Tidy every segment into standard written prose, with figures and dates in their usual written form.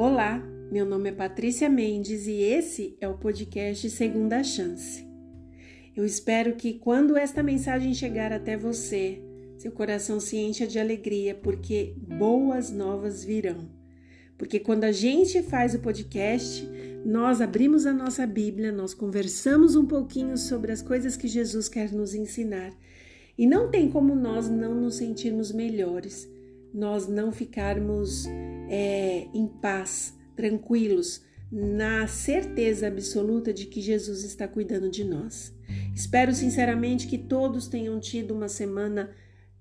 Olá, meu nome é Patrícia Mendes e esse é o podcast Segunda Chance. Eu espero que quando esta mensagem chegar até você, seu coração se encha de alegria, porque boas novas virão. Porque quando a gente faz o podcast, nós abrimos a nossa Bíblia, nós conversamos um pouquinho sobre as coisas que Jesus quer nos ensinar. E não tem como nós não nos sentirmos melhores, nós não ficarmos em paz, tranquilos, na certeza absoluta de que Jesus está cuidando de nós. Espero sinceramente que todos tenham tido uma semana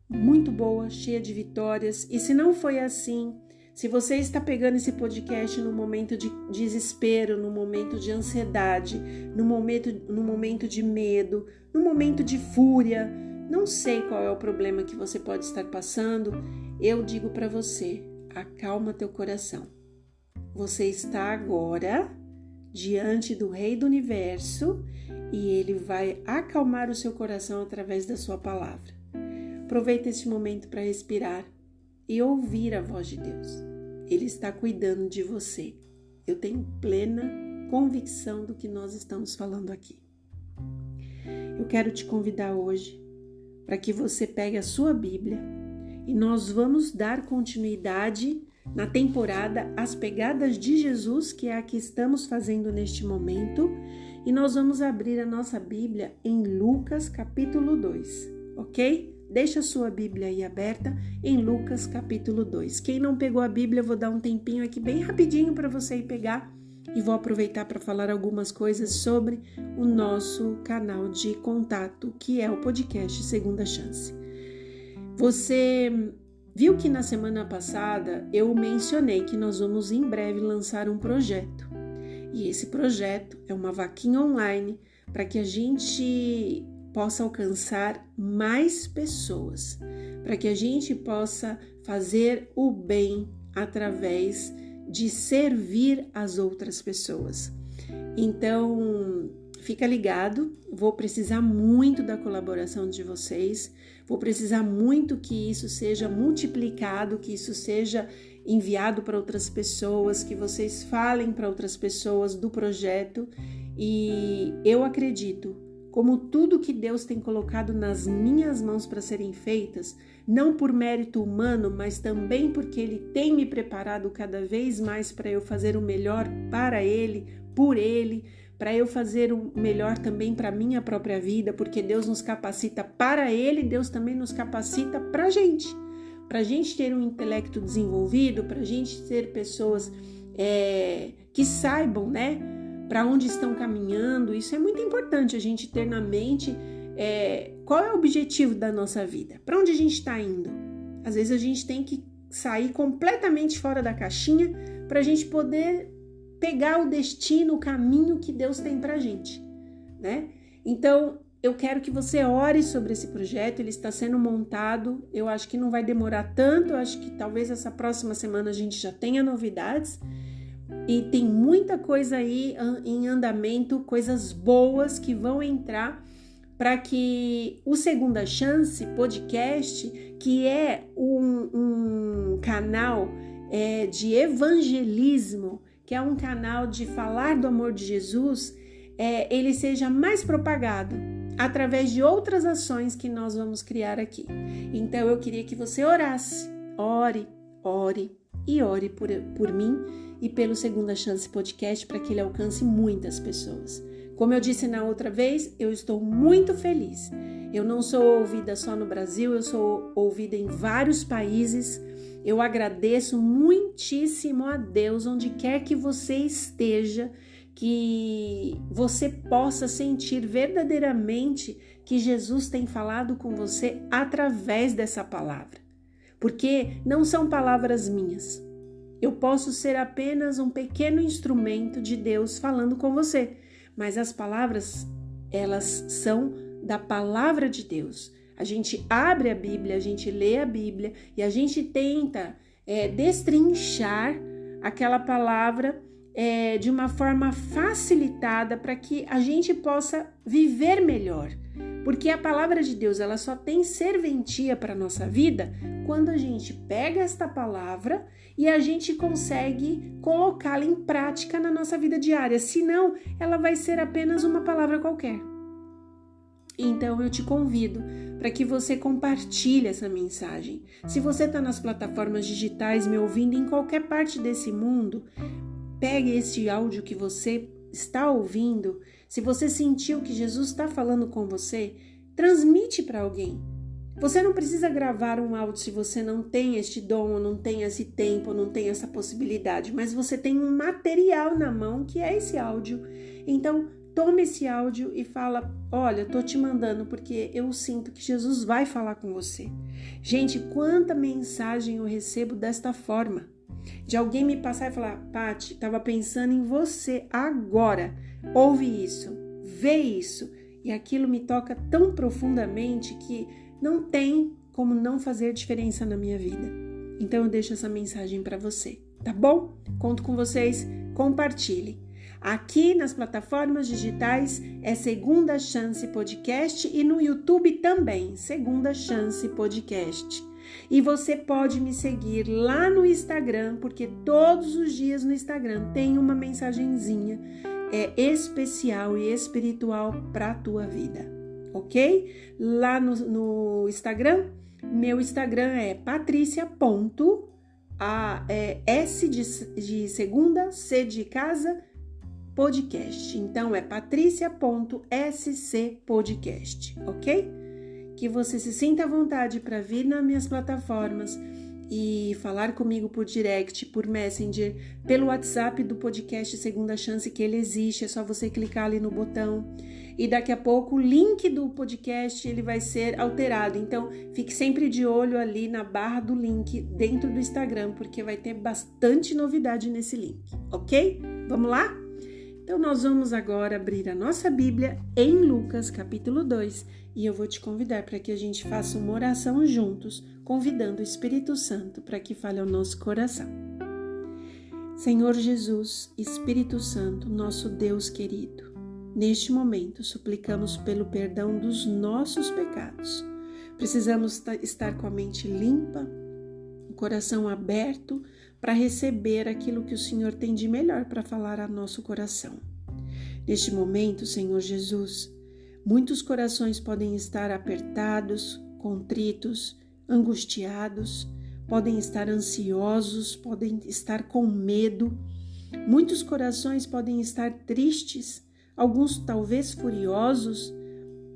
muito boa, cheia de vitórias. E se não foi assim, se você está pegando esse podcast no momento de desespero, no momento de ansiedade, no momento de medo, no momento de fúria, não sei qual é o problema que você pode estar passando, eu digo para você, acalma teu coração. Você está agora diante do Rei do Universo e Ele vai acalmar o seu coração através da sua palavra. Aproveita esse momento para respirar e ouvir a voz de Deus. Ele está cuidando de você. Eu tenho plena convicção do que nós estamos falando aqui. Eu quero te convidar hoje para que você pegue a sua Bíblia e nós vamos dar continuidade na temporada As Pegadas de Jesus, que é a que estamos fazendo neste momento, e nós vamos abrir a nossa Bíblia em Lucas capítulo 2, ok? Deixa a sua Bíblia aí aberta em Lucas capítulo 2. Quem não pegou a Bíblia, eu vou dar um tempinho aqui bem rapidinho para você ir pegar e vou aproveitar para falar algumas coisas sobre o nosso canal de contato, que é o podcast Segunda Chance. Você viu que na semana passada eu mencionei que nós vamos em breve lançar um projeto. E esse projeto é uma vaquinha online para que a gente possa alcançar mais pessoas, para que a gente possa fazer o bem através de servir as outras pessoas. Então, fica ligado, vou precisar muito da colaboração de vocês, vou precisar muito que isso seja multiplicado, que isso seja enviado para outras pessoas, que vocês falem para outras pessoas do projeto. E eu acredito, como tudo que Deus tem colocado nas minhas mãos para serem feitas, não por mérito humano, mas também porque Ele tem me preparado cada vez mais para eu fazer o melhor para Ele, por Ele, para eu fazer o melhor também para a minha própria vida, porque Deus nos capacita para Ele, Deus também nos capacita para a gente ter um intelecto desenvolvido, para a gente ser pessoas que saibam, né, para onde estão caminhando. Isso é muito importante, a gente ter na mente qual é o objetivo da nossa vida, para onde a gente está indo. Às vezes a gente tem que sair completamente fora da caixinha para a gente poder pegar o destino, o caminho que Deus tem para a gente, né? Então, eu quero que você ore sobre esse projeto, ele está sendo montado, eu acho que não vai demorar tanto, eu acho que talvez essa próxima semana a gente já tenha novidades, e tem muita coisa aí em andamento, coisas boas que vão entrar para que o Segunda Chance podcast, que é um canal de evangelismo, que é um canal de falar do amor de Jesus, ele seja mais propagado através de outras ações que nós vamos criar aqui. Então eu queria que você orasse, ore por mim e pelo Segunda Chance podcast para que ele alcance muitas pessoas. Como eu disse na outra vez, eu estou muito feliz. Eu não sou ouvida só no Brasil, eu sou ouvida em vários países. Eu agradeço muitíssimo a Deus, onde quer que você esteja, que você possa sentir verdadeiramente que Jesus tem falado com você através dessa palavra. Porque não são palavras minhas. Eu posso ser apenas um pequeno instrumento de Deus falando com você, mas as palavras, elas são da palavra de Deus. A gente abre a Bíblia, a gente lê a Bíblia e a gente tenta destrinchar aquela palavra de uma forma facilitada para que a gente possa viver melhor, Porque a palavra de Deus, ela só tem serventia para a nossa vida quando a gente pega esta palavra e a gente consegue colocá-la em prática na nossa vida diária. Senão, ela vai ser apenas uma palavra qualquer. Então, eu te convido para que você compartilhe essa mensagem. Se você está nas plataformas digitais me ouvindo em qualquer parte desse mundo, pegue esse áudio que você está ouvindo. Se você sentiu que Jesus está falando com você, transmite para alguém. Você não precisa gravar um áudio se você não tem este dom, ou não tem esse tempo, ou não tem essa possibilidade, mas você tem um material na mão que é esse áudio. Então, tome esse áudio e fala, olha, tô te mandando porque eu sinto que Jesus vai falar com você. Gente, quanta mensagem eu recebo desta forma. De alguém me passar e falar, Paty, estava pensando em você agora. Ouve isso, vê isso. E aquilo me toca tão profundamente que não tem como não fazer diferença na minha vida. Então eu deixo essa mensagem para você, tá bom? Conto com vocês, compartilhe. Aqui nas plataformas digitais é Segunda Chance Podcast e no YouTube também, Segunda Chance Podcast. E você pode me seguir lá no Instagram, porque todos os dias no Instagram tem uma mensagenzinha especial e espiritual para a tua vida, ok? Lá no Instagram, meu Instagram é patricia.s de segunda, C de casa, podcast. Então, é patricia.sc podcast, ok? Que você se sinta à vontade para vir nas minhas plataformas e falar comigo por direct, por Messenger, pelo WhatsApp do podcast Segunda Chance, que ele existe, é só você clicar ali no botão. E daqui a pouco o link do podcast ele vai ser alterado, então fique sempre de olho ali na barra do link dentro do Instagram, porque vai ter bastante novidade nesse link, ok? Vamos lá? Então, nós vamos agora abrir a nossa Bíblia em Lucas, capítulo 2, e eu vou te convidar para que a gente faça uma oração juntos, convidando o Espírito Santo para que fale ao nosso coração. Senhor Jesus, Espírito Santo, nosso Deus querido, neste momento suplicamos pelo perdão dos nossos pecados. Precisamos estar com a mente limpa, o coração aberto, para receber aquilo que o Senhor tem de melhor para falar ao nosso coração. Neste momento, Senhor Jesus, muitos corações podem estar apertados, contritos, angustiados, podem estar ansiosos, podem estar com medo. Muitos corações podem estar tristes, alguns talvez furiosos.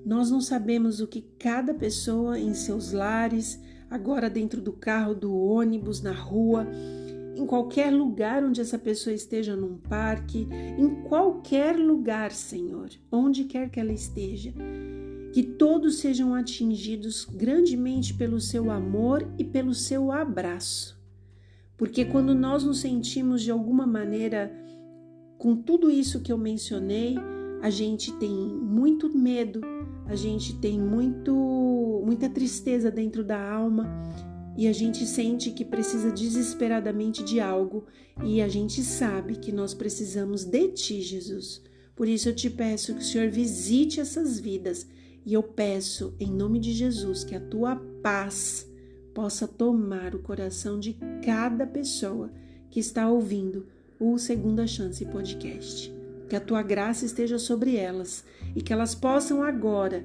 Nós não sabemos o que cada pessoa em seus lares, agora dentro do carro, do ônibus, na rua, em qualquer lugar onde essa pessoa esteja, num parque, em qualquer lugar, Senhor, onde quer que ela esteja, que todos sejam atingidos grandemente pelo seu amor e pelo seu abraço. Porque quando nós nos sentimos de alguma maneira com tudo isso que eu mencionei, a gente tem muito medo, a gente tem muita tristeza dentro da alma, e a gente sente que precisa desesperadamente de algo, e a gente sabe que nós precisamos de Ti, Jesus. Por isso eu te peço que o Senhor visite essas vidas, e eu peço, em nome de Jesus, que a Tua paz possa tomar o coração de cada pessoa que está ouvindo o Segunda Chance Podcast. Que a Tua graça esteja sobre elas, e que elas possam agora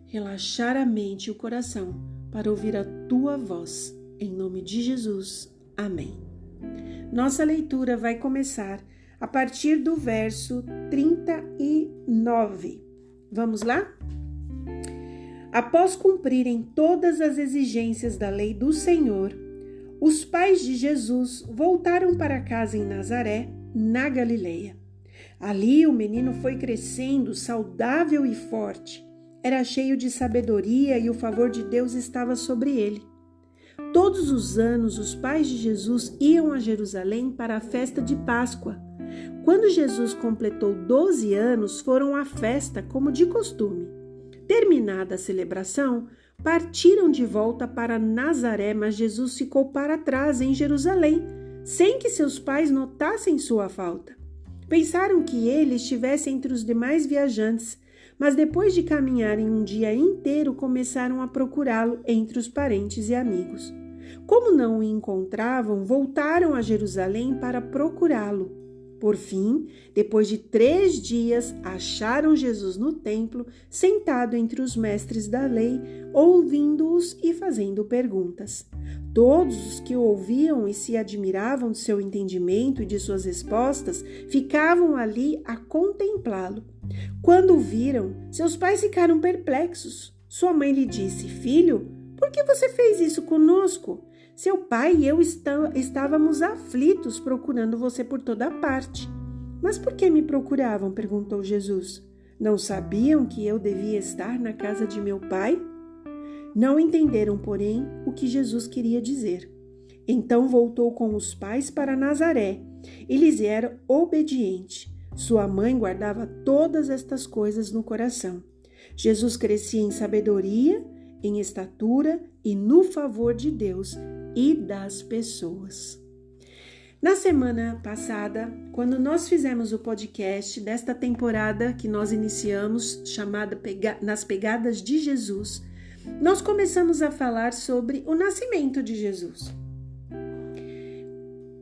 relaxar a mente e o coração para ouvir a Tua voz, em nome de Jesus. Amém. Nossa leitura vai começar a partir do verso 39. Vamos lá? Após cumprirem todas as exigências da lei do Senhor, os pais de Jesus voltaram para casa em Nazaré, na Galileia. Ali o menino foi crescendo, saudável e forte. Era cheio de sabedoria e o favor de Deus estava sobre ele. Todos os anos, os pais de Jesus iam a Jerusalém para a festa de Páscoa. Quando Jesus completou 12 anos, foram à festa como de costume. Terminada a celebração, partiram de volta para Nazaré, mas Jesus ficou para trás em Jerusalém, sem que seus pais notassem sua falta. Pensaram que ele estivesse entre os demais viajantes, mas depois de caminharem um dia inteiro, começaram a procurá-lo entre os parentes e amigos. Como não o encontravam, voltaram a Jerusalém para procurá-lo. Por fim, depois de 3 dias, acharam Jesus no templo, sentado entre os mestres da lei, ouvindo-os e fazendo perguntas. Todos os que o ouviam e se admiravam de seu entendimento e de suas respostas, ficavam ali a contemplá-lo. Quando o viram, seus pais ficaram perplexos. Sua mãe lhe disse: "Filho, por que você fez isso conosco? Seu pai e eu estávamos aflitos procurando você por toda parte." "Mas por que me procuravam?" perguntou Jesus. "Não sabiam que eu devia estar na casa de meu pai?" Não entenderam, porém, o que Jesus queria dizer. Então voltou com os pais para Nazaré. Eles eram obedientes. Sua mãe guardava todas estas coisas no coração. Jesus crescia em sabedoria, em estatura e no favor de Deus e das pessoas. Na semana passada, quando nós fizemos o podcast desta temporada que nós iniciamos, chamada Nas Pegadas de Jesus, nós começamos a falar sobre o nascimento de Jesus.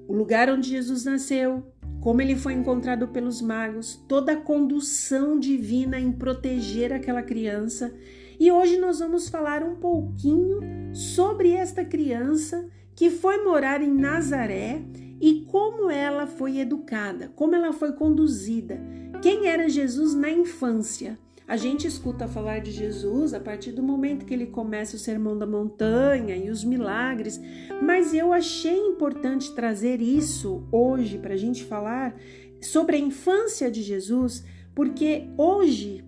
O lugar onde Jesus nasceu, como ele foi encontrado pelos magos, toda a condução divina em proteger aquela criança. E hoje nós vamos falar um pouquinho sobre esta criança que foi morar em Nazaré e como ela foi educada, como ela foi conduzida. Quem era Jesus na infância? A gente escuta falar de Jesus a partir do momento que ele começa o Sermão da Montanha e os milagres, mas eu achei importante trazer isso hoje para a gente falar sobre a infância de Jesus, porque hoje,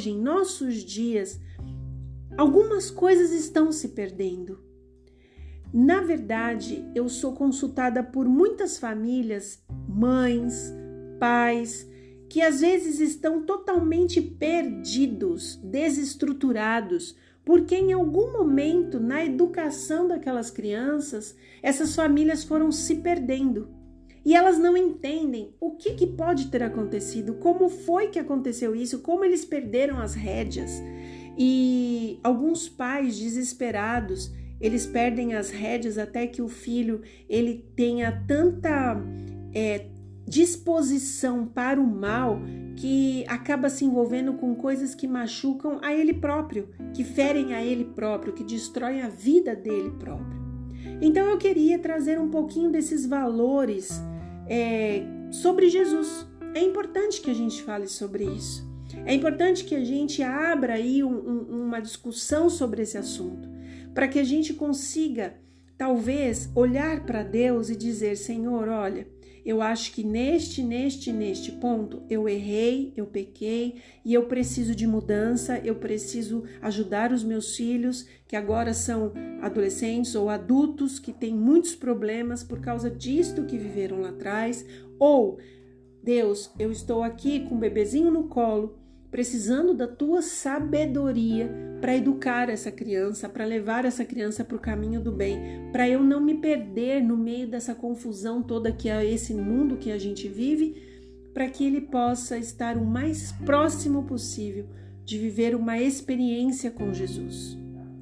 em nossos dias, algumas coisas estão se perdendo. Na verdade, eu sou consultada por muitas famílias, mães, pais, que às vezes estão totalmente perdidos, desestruturados, porque em algum momento na educação daquelas crianças, essas famílias foram se perdendo. E elas não entendem o que pode ter acontecido, como foi que aconteceu isso, como eles perderam as rédeas. E alguns pais desesperados, eles perdem as rédeas até que o filho ele tenha tanta disposição para o mal que acaba se envolvendo com coisas que machucam a ele próprio, que ferem a ele próprio, que destroem a vida dele próprio. Então eu queria trazer um pouquinho desses valores sobre Jesus. É importante que a gente fale sobre isso. É importante que a gente abra aí uma discussão sobre esse assunto, para que a gente consiga, talvez, olhar para Deus e dizer: Senhor, olha, eu acho que neste ponto eu errei, eu pequei e eu preciso de mudança, eu preciso ajudar os meus filhos que agora são adolescentes ou adultos que têm muitos problemas por causa disto que viveram lá atrás. Ou, Deus, eu estou aqui com um bebezinho no colo, precisando da tua sabedoria para educar essa criança, para levar essa criança para o caminho do bem, para eu não me perder no meio dessa confusão toda que é esse mundo que a gente vive, para que ele possa estar o mais próximo possível de viver uma experiência com Jesus.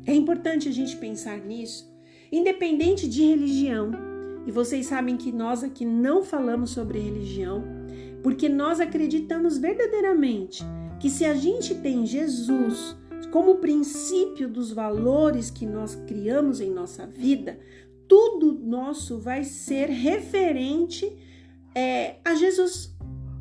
É importante a gente pensar nisso, independente de religião. E vocês sabem que nós aqui não falamos sobre religião, porque nós acreditamos verdadeiramente que se a gente tem Jesus como princípio dos valores que nós criamos em nossa vida, tudo nosso vai ser referente a Jesus.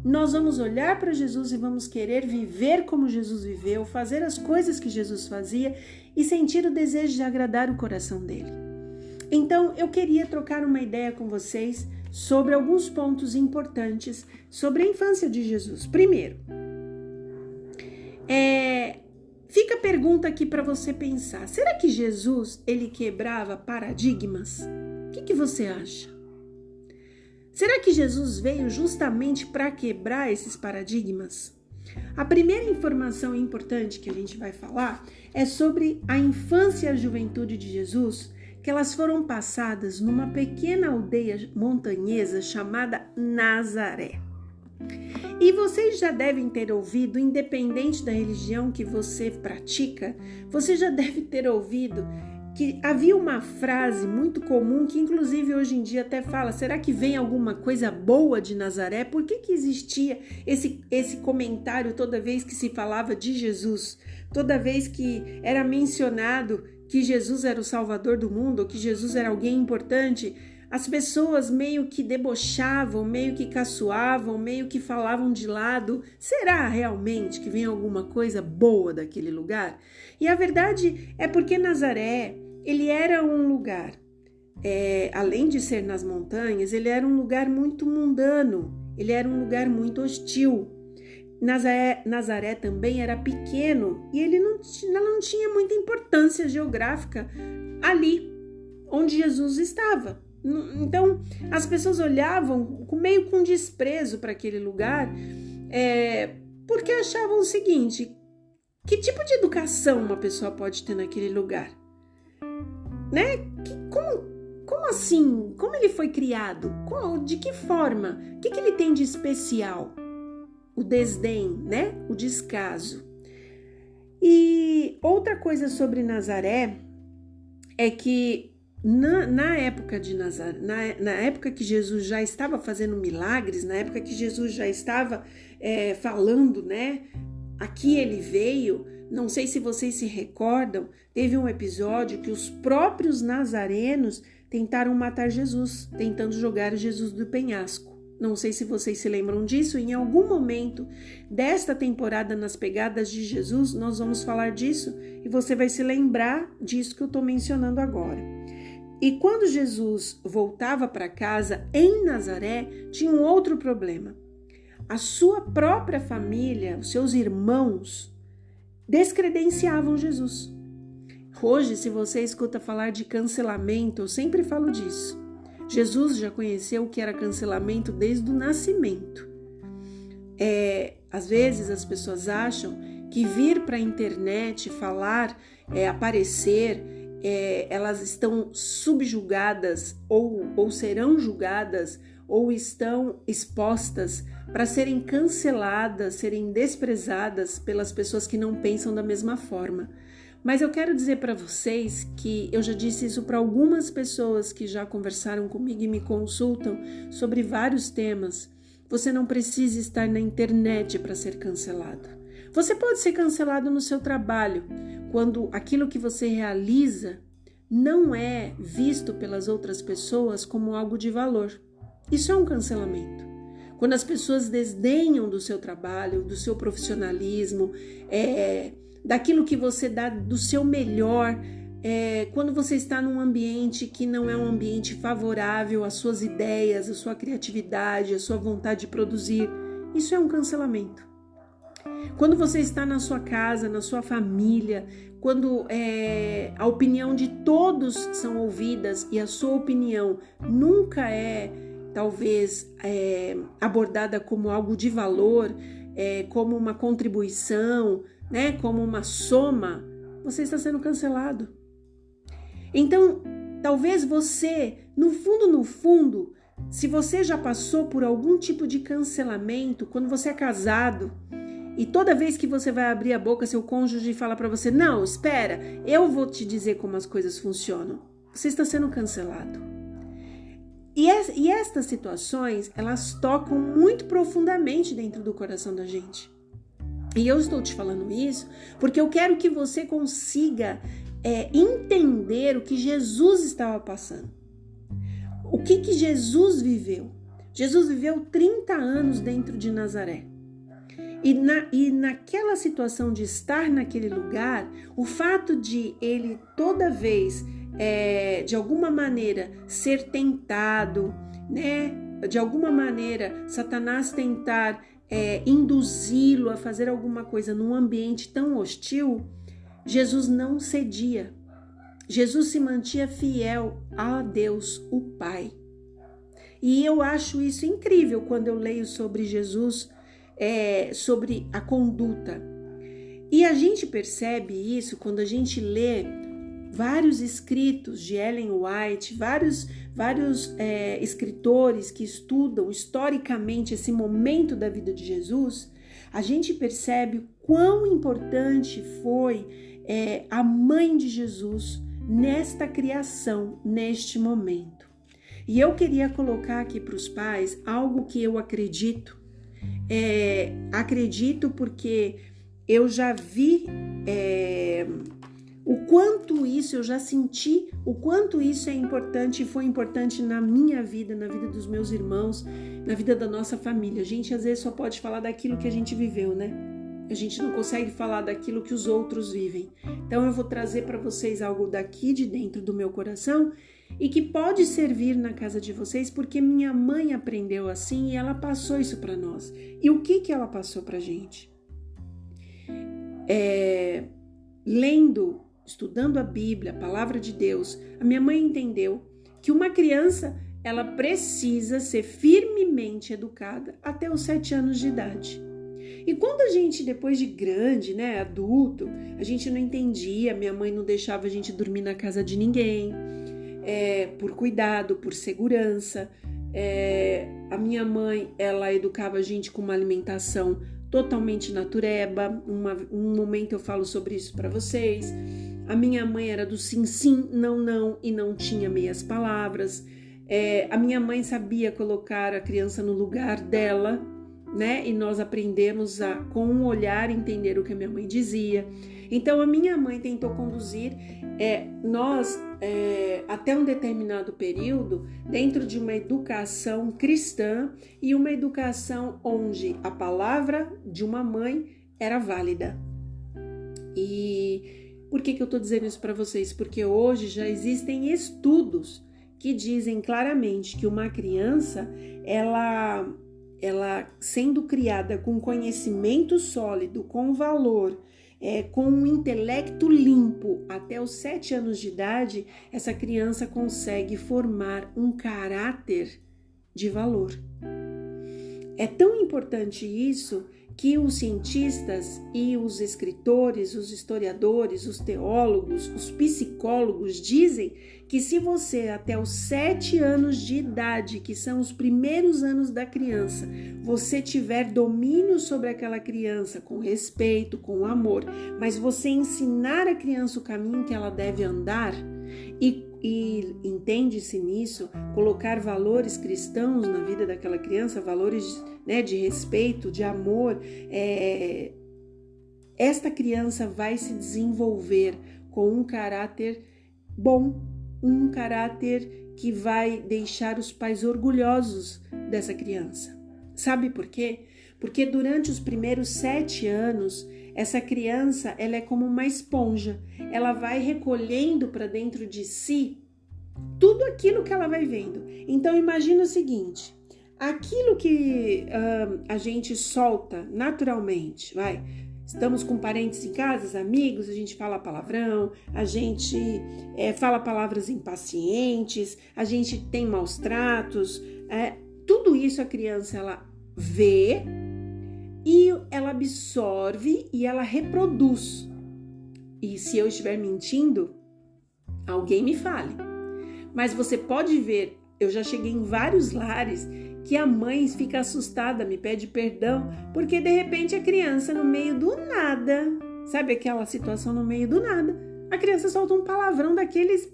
Nós vamos olhar para Jesus e vamos querer viver como Jesus viveu, fazer as coisas que Jesus fazia e sentir o desejo de agradar o coração dele. Então, eu queria trocar uma ideia com vocês sobre alguns pontos importantes sobre a infância de Jesus. Primeiro, fica a pergunta aqui para você pensar. Será que Jesus, ele quebrava paradigmas? O que você acha? Será que Jesus veio justamente para quebrar esses paradigmas? A primeira informação importante que a gente vai falar é sobre a infância e a juventude de Jesus, que elas foram passadas numa pequena aldeia montanhesa chamada Nazaré. E vocês já devem ter ouvido, independente da religião que você pratica, você já deve ter ouvido que havia uma frase muito comum que inclusive hoje em dia até fala, será que vem alguma coisa boa de Nazaré? Por que existia esse comentário toda vez que se falava de Jesus? Toda vez que era mencionado que Jesus era o Salvador do mundo, ou que Jesus era alguém importante, as pessoas meio que debochavam, meio que caçoavam, meio que falavam de lado. Será realmente que vem alguma coisa boa daquele lugar? E a verdade é porque Nazaré, ele era um lugar, além de ser nas montanhas, ele era um lugar muito mundano, ele era um lugar muito hostil. Nazaré também era pequeno e ele não tinha muita importância geográfica ali onde Jesus estava. Então, as pessoas olhavam meio com desprezo para aquele lugar, porque achavam o seguinte, que tipo de educação uma pessoa pode ter naquele lugar? Né? Como assim? Como ele foi criado? De que forma? O que ele tem de especial? O desdém, né? O descaso. E outra coisa sobre Nazaré é que na época de Nazaré, na época que Jesus já estava fazendo milagres, na época que Jesus já estava falando, né? Aqui ele veio. Não sei se vocês se recordam, teve um episódio que os próprios nazarenos tentaram matar Jesus, tentando jogar Jesus do penhasco. Não sei se vocês se lembram disso, em algum momento desta temporada Nas Pegadas de Jesus, nós vamos falar disso e você vai se lembrar disso que eu estou mencionando agora. E quando Jesus voltava para casa em Nazaré, tinha um outro problema. A sua própria família, os seus irmãos, descredenciavam Jesus. Hoje, se você escuta falar de cancelamento, eu sempre falo disso. Jesus já conheceu o que era cancelamento desde o nascimento. Às vezes as pessoas acham que vir para a internet, falar, aparecer, elas estão subjugadas ou serão julgadas ou estão expostas para serem canceladas, serem desprezadas pelas pessoas que não pensam da mesma forma. Mas eu quero dizer para vocês que eu já disse isso para algumas pessoas que já conversaram comigo e me consultam sobre vários temas. Você não precisa estar na internet para ser cancelado. Você pode ser cancelado no seu trabalho, quando aquilo que você realiza não é visto pelas outras pessoas como algo de valor. Isso é um cancelamento. Quando as pessoas desdenham do seu trabalho, do seu profissionalismo, daquilo que você dá do seu melhor, quando você está num ambiente que não é um ambiente favorável às suas ideias, à sua criatividade, à sua vontade de produzir, isso é um cancelamento. Quando você está na sua casa, na sua família, quando a opinião de todos são ouvidas e a sua opinião nunca talvez abordada como algo de valor, como uma contribuição, né, como uma soma, você está sendo cancelado. Então, talvez você, no fundo, se você já passou por algum tipo de cancelamento, quando você é casado, e toda vez que você vai abrir a boca, seu cônjuge fala para você, não, espera, eu vou te dizer como as coisas funcionam. Você está sendo cancelado. E estas situações, elas tocam muito profundamente dentro do coração da gente. E eu estou te falando isso porque eu quero que você consiga entender o que Jesus estava passando. O que Jesus viveu? Jesus viveu 30 anos dentro de Nazaré. E naquela situação de estar naquele lugar, o fato de ele toda vez, de alguma maneira, ser tentado, né? De alguma maneira, Satanás tentar induzi-lo a fazer alguma coisa num ambiente tão hostil, Jesus não cedia. Jesus se mantinha fiel a Deus, o Pai. E eu acho isso incrível quando eu leio sobre Jesus, sobre a conduta. E a gente percebe isso quando a gente lê vários escritos de Ellen White, vários escritores que estudam historicamente esse momento da vida de Jesus, a gente percebe quão importante foi a mãe de Jesus nesta criação, neste momento. E eu queria colocar aqui para os pais algo que eu acredito. Acredito porque eu já vi o quanto isso, eu já senti o quanto isso é importante e foi importante na minha vida, na vida dos meus irmãos, na vida da nossa família. A gente às vezes só pode falar daquilo que a gente viveu, né? A gente não consegue falar daquilo que os outros vivem. Então eu vou trazer para vocês algo daqui de dentro do meu coração e que pode servir na casa de vocês, porque minha mãe aprendeu assim e ela passou isso para nós. E o que ela passou para a gente? Lendo, estudando a Bíblia, a palavra de Deus, a minha mãe entendeu que uma criança, ela precisa ser firmemente educada até os 7 anos de idade. E quando a gente, depois de grande, né, adulto, a gente não entendia, minha mãe não deixava a gente dormir na casa de ninguém, por cuidado, por segurança. A minha mãe, ela educava a gente com uma alimentação totalmente natureba. Um momento eu falo sobre isso para vocês. A minha mãe era do sim, sim, não, não e não tinha meias palavras. A minha mãe sabia colocar a criança no lugar dela, né? E nós aprendemos a, com um olhar, entender o que a minha mãe dizia. Então, a minha mãe tentou conduzir nós até um determinado período dentro de uma educação cristã e uma educação onde a palavra de uma mãe era válida. E por que eu estou dizendo isso para vocês? Porque hoje já existem estudos que dizem claramente que uma criança, ela sendo criada com conhecimento sólido, com valor, com um intelecto limpo até os 7 anos de idade, essa criança consegue formar um caráter de valor. É tão importante isso que os cientistas e os escritores, os historiadores, os teólogos, os psicólogos dizem que se você até os 7 anos de idade, que são os primeiros anos da criança, você tiver domínio sobre aquela criança com respeito, com amor, mas você ensinar a criança o caminho que ela deve andar e entende-se nisso, colocar valores cristãos na vida daquela criança, valores, né, de respeito, de amor, esta criança vai se desenvolver com um caráter bom, um caráter que vai deixar os pais orgulhosos dessa criança. Sabe por quê? Porque durante os primeiros 7 anos, essa criança, ela é como uma esponja. Ela vai recolhendo para dentro de si tudo aquilo que ela vai vendo. Então, imagina o seguinte, aquilo que a gente solta naturalmente, estamos com parentes em casa, amigos, a gente fala palavrão, a gente fala palavras impacientes, a gente tem maus tratos, tudo isso a criança, ela vê e ela absorve e ela reproduz. E se eu estiver mentindo, alguém me fale. Mas você pode ver, eu já cheguei em vários lares que a mãe fica assustada, me pede perdão, porque de repente a criança no meio do nada, sabe aquela situação no meio do nada, a criança solta um palavrão daqueles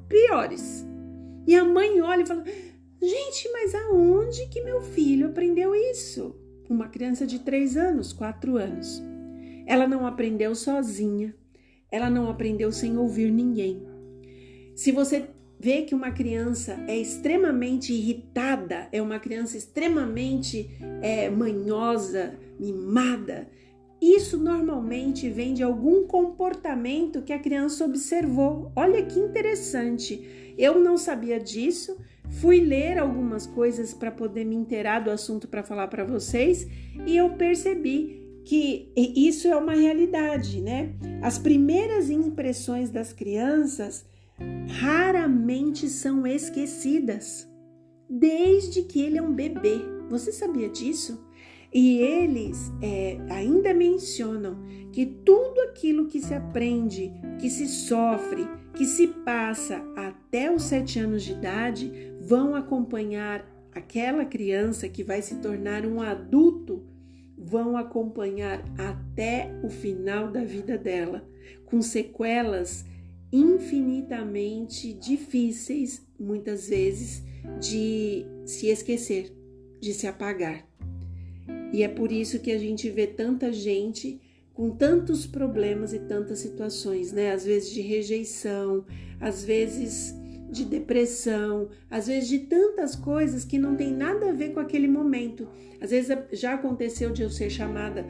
piores. E a mãe olha e fala, gente, mas aonde que meu filho aprendeu isso? Uma criança de 3 anos, 4 anos. Ela não aprendeu sozinha, ela não aprendeu sem ouvir ninguém. Se você vê que uma criança é extremamente irritada, é uma criança extremamente manhosa, mimada, isso normalmente vem de algum comportamento que a criança observou. Olha que interessante, eu não sabia disso, fui ler algumas coisas para poder me inteirar do assunto para falar para vocês e eu percebi que isso é uma realidade, né? As primeiras impressões das crianças raramente são esquecidas, desde que ele é um bebê. Você sabia disso? E eles ainda mencionam que tudo aquilo que se aprende, que se sofre, que se passa até os 7 anos de idade, vão acompanhar aquela criança que vai se tornar um adulto, vão acompanhar até o final da vida dela, com sequelas infinitamente difíceis, muitas vezes, de se esquecer, de se apagar. E é por isso que a gente vê tanta gente com tantos problemas e tantas situações, né? Às vezes de rejeição, às vezes de depressão, às vezes de tantas coisas que não tem nada a ver com aquele momento. Às vezes já aconteceu de eu ser chamada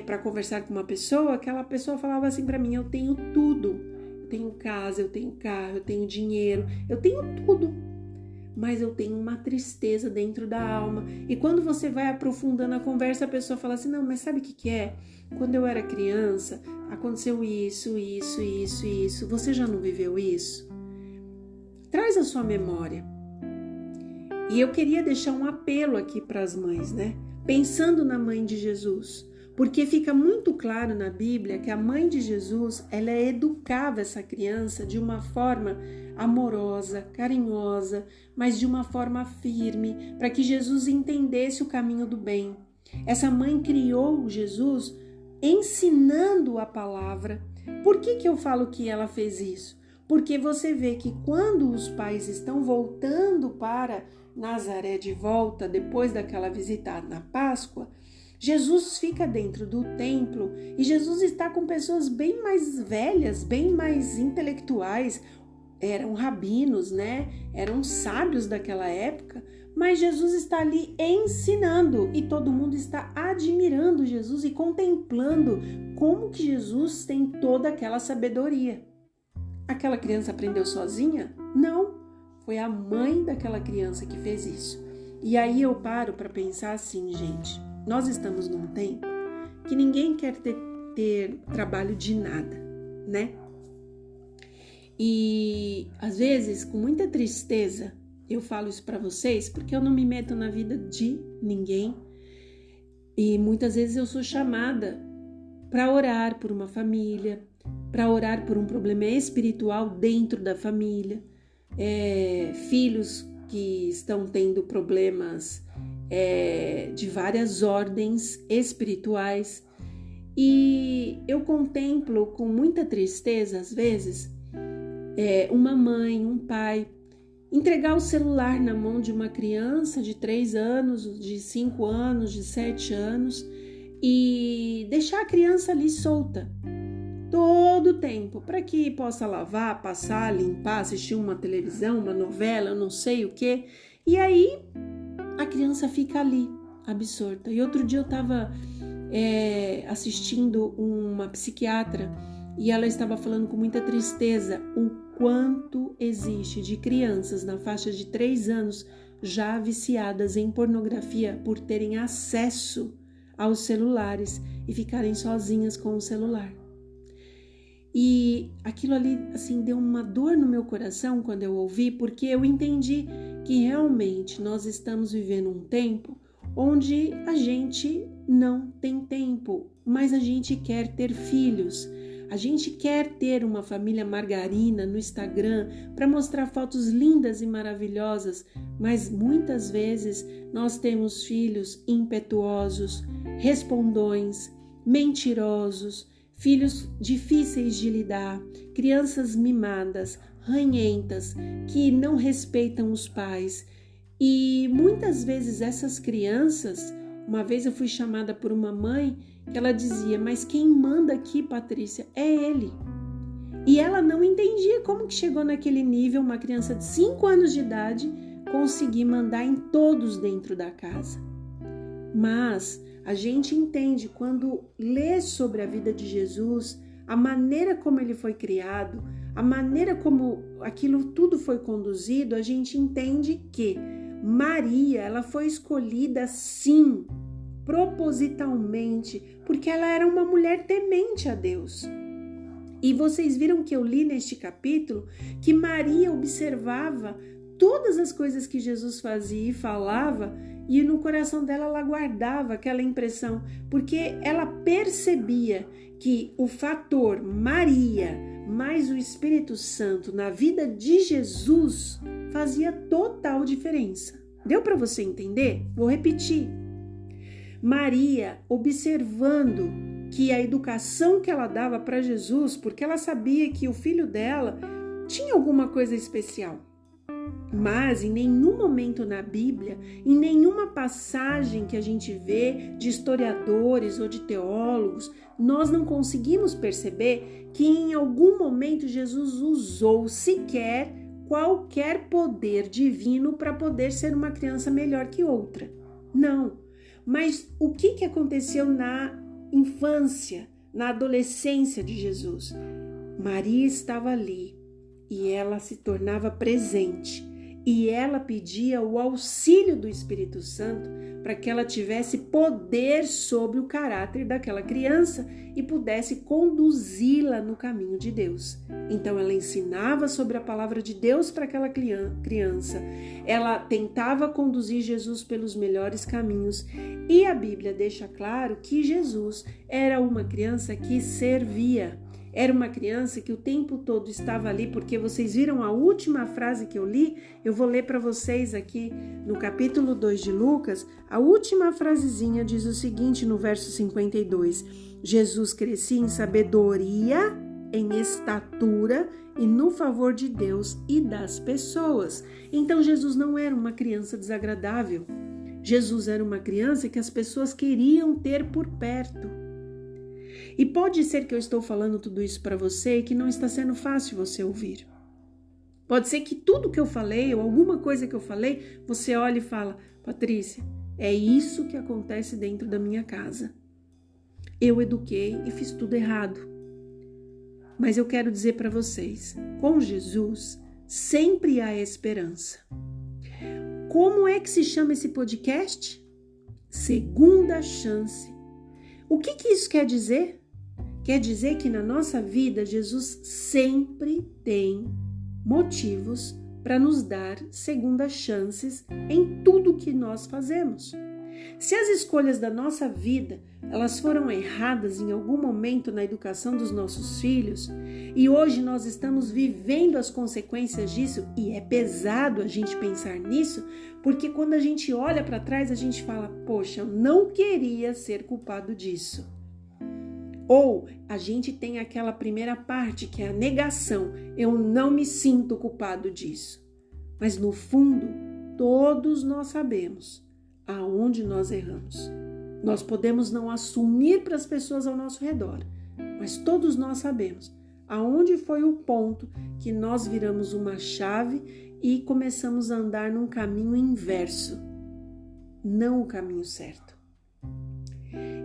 para conversar com uma pessoa, aquela pessoa falava assim para mim: eu tenho tudo, eu tenho casa, eu tenho carro, eu tenho dinheiro, eu tenho tudo, mas eu tenho uma tristeza dentro da alma. E quando você vai aprofundando a conversa, a pessoa fala assim: não, mas sabe o que é? Quando eu era criança, aconteceu isso, isso, isso, isso. Você já não viveu isso? Traz a sua memória. E eu queria deixar um apelo aqui para as mães, né? Pensando na mãe de Jesus. Porque fica muito claro na Bíblia que a mãe de Jesus, ela educava essa criança de uma forma amorosa, carinhosa, mas de uma forma firme, para que Jesus entendesse o caminho do bem. Essa mãe criou Jesus ensinando a palavra. Por que eu falo que ela fez isso? Porque você vê que quando os pais estão voltando para Nazaré de volta, depois daquela visita na Páscoa, Jesus fica dentro do templo e Jesus está com pessoas bem mais velhas, bem mais intelectuais, eram rabinos, né? Eram sábios daquela época, mas Jesus está ali ensinando e todo mundo está admirando Jesus e contemplando como que Jesus tem toda aquela sabedoria. Aquela criança aprendeu sozinha? Não, foi a mãe daquela criança que fez isso. E aí eu paro para pensar assim, gente, nós estamos num tempo que ninguém quer ter trabalho de nada, né? E às vezes, com muita tristeza, eu falo isso para vocês porque eu não me meto na vida de ninguém. E muitas vezes eu sou chamada para orar por uma família, para orar por um problema espiritual dentro da família, filhos que estão tendo problemas de várias ordens espirituais. E eu contemplo com muita tristeza, às vezes, uma mãe, um pai, entregar o celular na mão de uma criança de 3 anos, de 5 anos, de 7 anos e deixar a criança ali solta todo o tempo, para que possa lavar, passar, limpar, assistir uma televisão, uma novela, eu não sei o que. E aí a criança fica ali, absorta. E outro dia eu estava assistindo uma psiquiatra e ela estava falando com muita tristeza o quanto existe de crianças na faixa de 3 anos já viciadas em pornografia por terem acesso aos celulares e ficarem sozinhas com o celular. E aquilo ali, assim, deu uma dor no meu coração quando eu ouvi, porque eu entendi que realmente nós estamos vivendo um tempo onde a gente não tem tempo, mas a gente quer ter filhos. A gente quer ter uma família margarina no Instagram para mostrar fotos lindas e maravilhosas, mas muitas vezes nós temos filhos impetuosos, respondões, mentirosos, filhos difíceis de lidar, crianças mimadas, ranhentas, que não respeitam os pais. E muitas vezes essas crianças, uma vez eu fui chamada por uma mãe que ela dizia: mas quem manda aqui, Patrícia, é ele. E ela não entendia como que chegou naquele nível, uma criança de 5 anos de idade, conseguir mandar em todos dentro da casa. Mas a gente entende quando lê sobre a vida de Jesus, a maneira como ele foi criado, a maneira como aquilo tudo foi conduzido, a gente entende que Maria, ela foi escolhida sim, propositalmente, porque ela era uma mulher temente a Deus. E vocês viram que eu li neste capítulo que Maria observava todas as coisas que Jesus fazia e falava, e no coração dela ela guardava aquela impressão, porque ela percebia que o fator Maria mais o Espírito Santo na vida de Jesus fazia total diferença. Deu para você entender? Vou repetir. Maria, observando que a educação que ela dava para Jesus, porque ela sabia que o filho dela tinha alguma coisa especial. Mas em nenhum momento na Bíblia, em nenhuma passagem que a gente vê de historiadores ou de teólogos, nós não conseguimos perceber que em algum momento Jesus usou sequer qualquer poder divino para poder ser uma criança melhor que outra. Não. Mas o que aconteceu na infância, na adolescência de Jesus? Maria estava ali e ela se tornava presente. E ela pedia o auxílio do Espírito Santo para que ela tivesse poder sobre o caráter daquela criança e pudesse conduzi-la no caminho de Deus. Então ela ensinava sobre a palavra de Deus para aquela criança. Ela tentava conduzir Jesus pelos melhores caminhos. E a Bíblia deixa claro que Jesus era uma criança que servia. Era uma criança que o tempo todo estava ali, porque vocês viram a última frase que eu li? Eu vou ler para vocês aqui no capítulo 2 de Lucas. A última frasezinha diz o seguinte no verso 52. Jesus crescia em sabedoria, em estatura e no favor de Deus e das pessoas. Então Jesus não era uma criança desagradável. Jesus era uma criança que as pessoas queriam ter por perto. E pode ser que eu estou falando tudo isso para você e que não está sendo fácil você ouvir. Pode ser que tudo que eu falei ou alguma coisa que eu falei, você olha e fala, Patrícia, é isso que acontece dentro da minha casa. Eu eduquei e fiz tudo errado. Mas eu quero dizer para vocês, com Jesus sempre há esperança. Como é que se chama esse podcast? Segunda Chance. O que isso quer dizer? Quer dizer que na nossa vida Jesus sempre tem motivos para nos dar segundas chances em tudo que nós fazemos. Se as escolhas da nossa vida elas foram erradas em algum momento na educação dos nossos filhos e hoje nós estamos vivendo as consequências disso, e é pesado a gente pensar nisso, porque quando a gente olha para trás a gente fala, poxa, eu não queria ser culpado disso. Ou a gente tem aquela primeira parte que é a negação, eu não me sinto culpado disso. Mas no fundo, todos nós sabemos aonde nós erramos. Nós podemos não assumir para as pessoas ao nosso redor, mas todos nós sabemos aonde foi o ponto que nós viramos uma chave e começamos a andar num caminho inverso, não o caminho certo.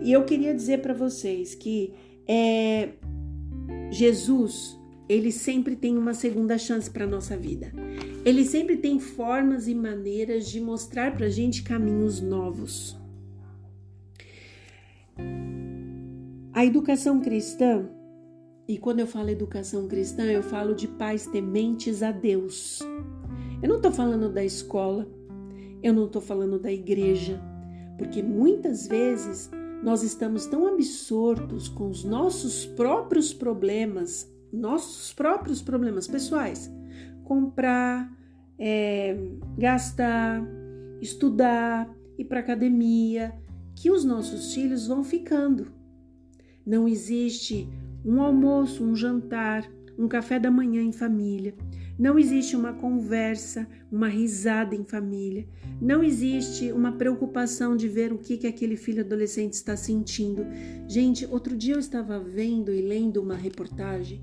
E eu queria dizer para vocês que Jesus, ele sempre tem uma segunda chance para a nossa vida. Ele sempre tem formas e maneiras de mostrar para a gente caminhos novos. A educação cristã, e quando eu falo educação cristã, eu falo de pais tementes a Deus. Eu não estou falando da escola, eu não estou falando da igreja, porque muitas vezes nós estamos tão absortos com os nossos próprios problemas pessoais. Comprar, gastar, estudar, ir para academia, que os nossos filhos vão ficando. Não existe um almoço, um jantar, um café da manhã em família. Não existe uma conversa, uma risada em família. Não existe uma preocupação de ver o que aquele filho adolescente está sentindo. Gente, outro dia eu estava vendo e lendo uma reportagem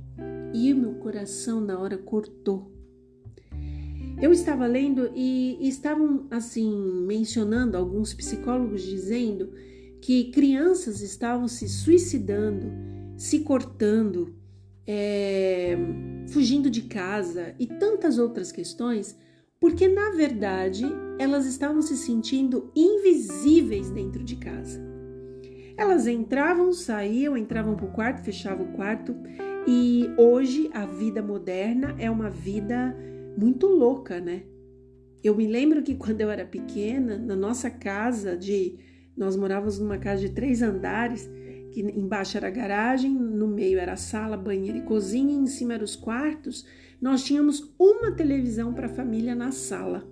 e o meu coração na hora cortou. Eu estava lendo e estavam assim mencionando alguns psicólogos dizendo que crianças estavam se suicidando, se cortando, fugindo de casa e tantas outras questões, porque na verdade elas estavam se sentindo invisíveis dentro de casa. Elas entravam, saíam, entravam para o quarto, fechavam o quarto, e hoje a vida moderna é uma vida muito louca, né? Eu me lembro que quando eu era pequena, na nossa casa nós morávamos numa casa de 3 andares, que embaixo era a garagem, no meio era a sala, banheiro e cozinha, e em cima eram os quartos. Nós tínhamos uma televisão para a família na sala.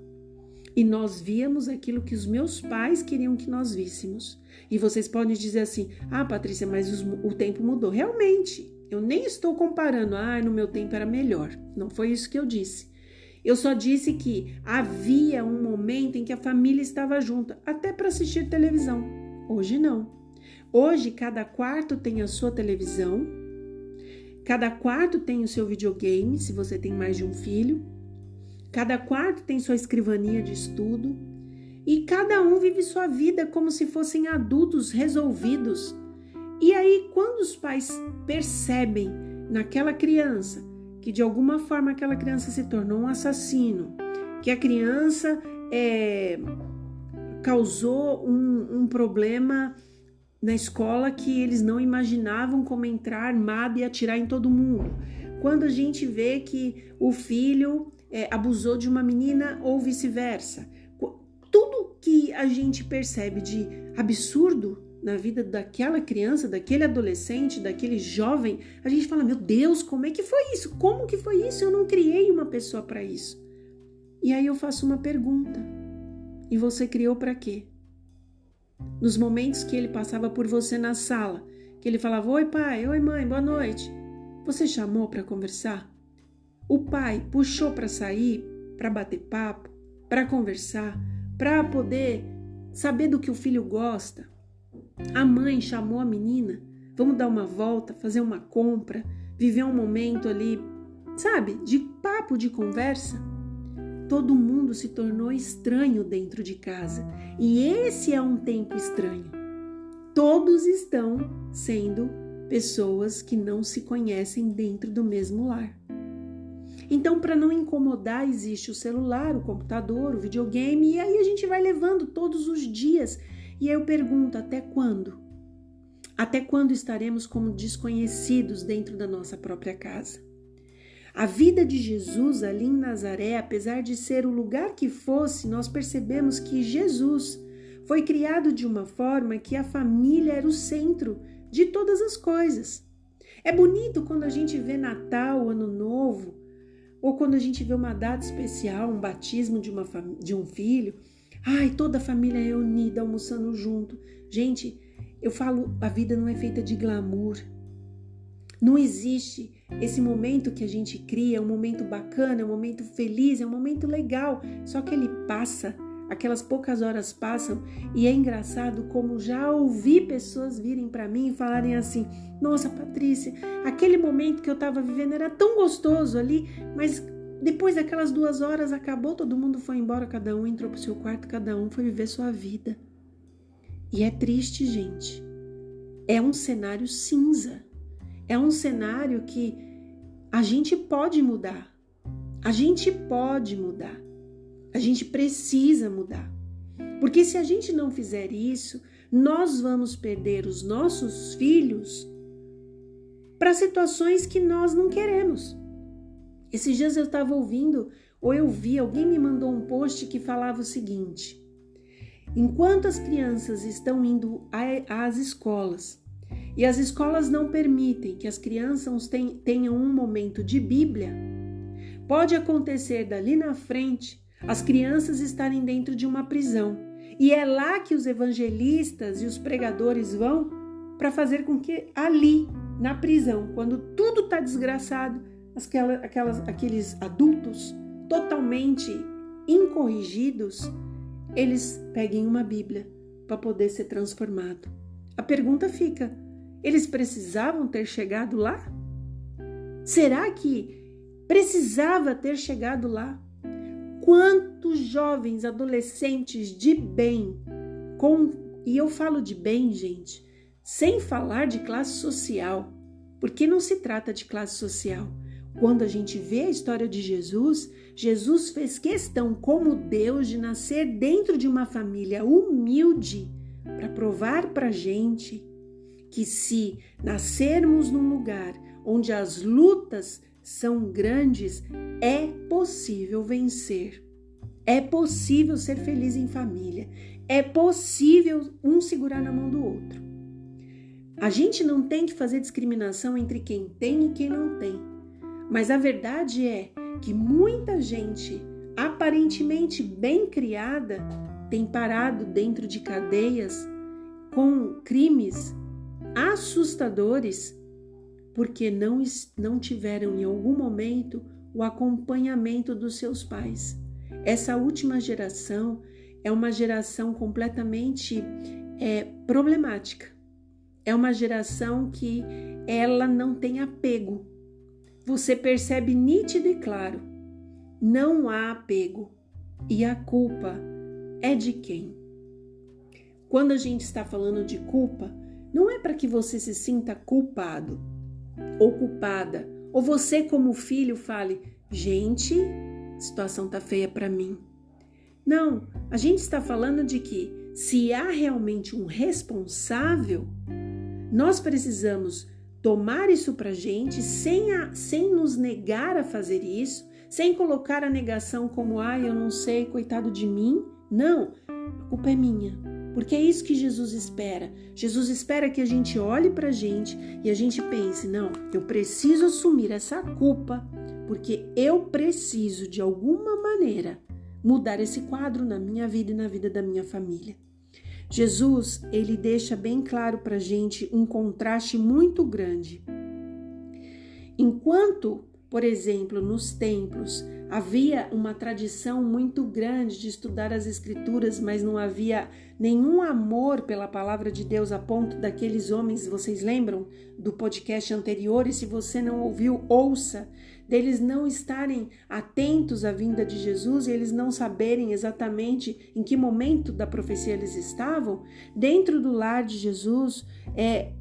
E nós víamos aquilo que os meus pais queriam que nós víssemos. E vocês podem dizer assim, Patrícia, mas o tempo mudou. Realmente, eu nem estou comparando, no meu tempo era melhor. Não foi isso que eu disse. Eu só disse que havia um momento em que a família estava junta, até para assistir televisão. Hoje não. Hoje, cada quarto tem a sua televisão, cada quarto tem o seu videogame, se você tem mais de um filho, cada quarto tem sua escrivaninha de estudo e cada um vive sua vida como se fossem adultos resolvidos. E aí, quando os pais percebem naquela criança que de alguma forma aquela criança se tornou um assassino, que a criança causou um problema na escola que eles não imaginavam como entrar armado e atirar em todo mundo. Quando a gente vê que o filho abusou de uma menina ou vice-versa. Tudo que a gente percebe de absurdo na vida daquela criança, daquele adolescente, daquele jovem, a gente fala, meu Deus, como é que foi isso? Como que foi isso? Eu não criei uma pessoa para isso. E aí eu faço uma pergunta. E você criou para quê? Nos momentos que ele passava por você na sala, que ele falava, oi pai, oi mãe, boa noite. Você chamou para conversar? O pai puxou para sair, para bater papo, para conversar, para poder saber do que o filho gosta. A mãe chamou a menina, vamos dar uma volta, fazer uma compra, viver um momento ali, sabe, de papo, de conversa. Todo mundo se tornou estranho dentro de casa e esse é um tempo estranho. Todos estão sendo pessoas que não se conhecem dentro do mesmo lar. Então, para não incomodar, existe o celular, o computador, o videogame e aí a gente vai levando todos os dias. E aí eu pergunto, até quando? Até quando estaremos como desconhecidos dentro da nossa própria casa? A vida de Jesus ali em Nazaré, apesar de ser o lugar que fosse, nós percebemos que Jesus foi criado de uma forma que a família era o centro de todas as coisas. É bonito quando a gente vê Natal, Ano Novo, ou quando a gente vê uma data especial, um batismo de um filho. Toda a família é unida, almoçando junto. Gente, eu falo, a vida não é feita de glamour. Não existe esse momento que a gente cria, é um momento bacana, é um momento feliz, é um momento legal. Só que ele passa, aquelas poucas horas passam e é engraçado como já ouvi pessoas virem para mim e falarem assim, nossa Patrícia, aquele momento que eu estava vivendo era tão gostoso ali, mas depois daquelas 2 horas acabou, todo mundo foi embora, cada um entrou pro seu quarto, cada um foi viver sua vida. E é triste, gente. É um cenário cinza. É um cenário que a gente pode mudar. A gente pode mudar. A gente precisa mudar. Porque se a gente não fizer isso, nós vamos perder os nossos filhos para situações que nós não queremos. Esses dias eu estava ouvindo, ou eu vi, alguém me mandou um post que falava o seguinte: enquanto as crianças estão indo às escolas e as escolas não permitem que as crianças tenham um momento de Bíblia, pode acontecer dali na frente as crianças estarem dentro de uma prisão. E é lá que os evangelistas e os pregadores vão para fazer com que ali, na prisão, quando tudo está desgraçado, aqueles adultos totalmente incorrigidos, eles peguem uma Bíblia para poder ser transformado. A pergunta fica, eles precisavam ter chegado lá? Será que precisava ter chegado lá? Quantos jovens, adolescentes de bem, e eu falo de bem, gente, sem falar de classe social, porque não se trata de classe social. Quando a gente vê a história de Jesus, Jesus fez questão, como Deus, de nascer dentro de uma família humilde para provar para a gente que se nascermos num lugar onde as lutas são grandes, é possível vencer. É possível ser feliz em família. É possível um segurar na mão do outro. A gente não tem que fazer discriminação entre quem tem e quem não tem. Mas a verdade é que muita gente, aparentemente bem criada, tem parado dentro de cadeias com crimes assustadores porque não tiveram em algum momento o acompanhamento dos seus pais. Essa última geração é uma geração completamente problemática. É uma geração que ela não tem apego. Você percebe nítido e claro, não há apego. E a culpa é de quem? Quando a gente está falando de culpa, não é para que você se sinta culpado ou culpada, ou você como filho fale, gente, a situação tá feia para mim. Não, a gente está falando de que se há realmente um responsável, nós precisamos tomar isso para a gente sem nos negar a fazer isso, sem colocar a negação como, eu não sei, coitado de mim. Não, a culpa é minha, porque é isso que Jesus espera. Jesus espera que a gente olhe para a gente e a gente pense, não, eu preciso assumir essa culpa, porque eu preciso de alguma maneira mudar esse quadro na minha vida e na vida da minha família. Jesus, ele deixa bem claro para a gente um contraste muito grande. Enquanto, por exemplo, nos templos havia uma tradição muito grande de estudar as Escrituras, mas não havia nenhum amor pela palavra de Deus a ponto daqueles homens, vocês lembram do podcast anterior? E se você não ouviu, ouça, deles não estarem atentos à vinda de Jesus e eles não saberem exatamente em que momento da profecia eles estavam. Dentro do lar de Jesus